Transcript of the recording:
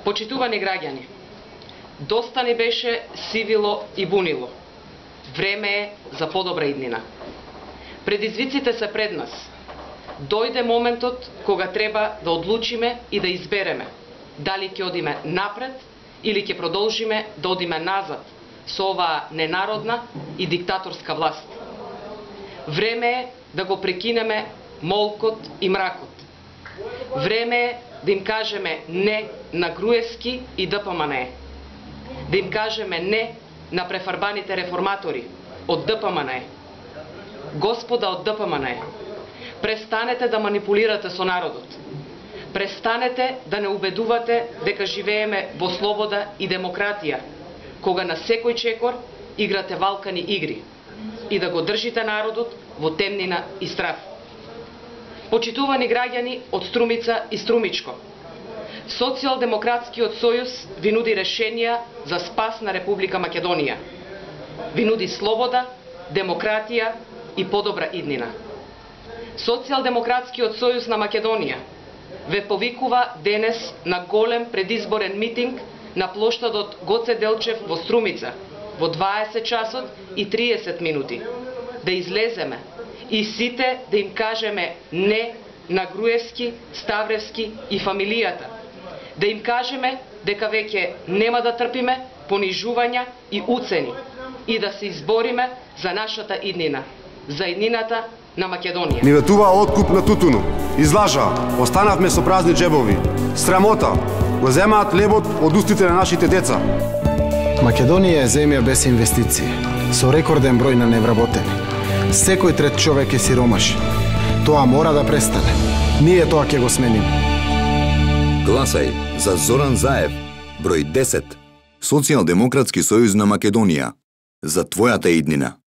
Почитувани граѓани, доста ни беше сивило и бунило. Време е за подобра иднина. Предизвиците се пред нас. Дојде моментот кога треба да одлучиме и да избереме дали ќе одиме напред или ќе продолжиме да одиме назад со оваа ненародна и диктаторска власт. Време е да го прекинеме молкот и мракот. Време е да им кажеме не на Груевски и ДПМНЕ. Да им кажеме не на префарбаните реформатори од ДПМНЕ. Господа од ДПМНЕ, престанете да манипулирате со народот. Престанете да не убедувате дека живееме во слобода и демократија, кога на секој чекор играте валкани игри и да го држите народот во темнина и страв. Почитувани граѓани од Струмица и Струмичко, Социјалдемократскиот сојуз ви нуди решенија за спас на Република Македонија. Ви нуди слобода, демократија и подобра иднина. Социјалдемократскиот сојуз на Македонија ве повикува денес на голем предизборен митинг на плоштадот Гоце Делчев во Струмица во 20 часот и 30 минути. Да излеземе и сите да им кажеме не на Груевски, Ставревски и фамилијата. Да им кажеме дека веќе нема да трпиме понижувања и уцени и да се избориме за нашата иднина, за иднината на Македонија. Ни ветува откуп на тутуну. Излажа, останавме со празни джебови. Срамота, го земаат лебот од устите на нашите деца. Македонија е земја без инвестиции, со рекорден број на невработени. Секој трет човек е сиромаш. Тоа мора да престане. Ние тоа ќе го смениме. Гласај за Зоран Заев, број 10, Социјалдемократски сојуз на Македонија, за твојата иднина.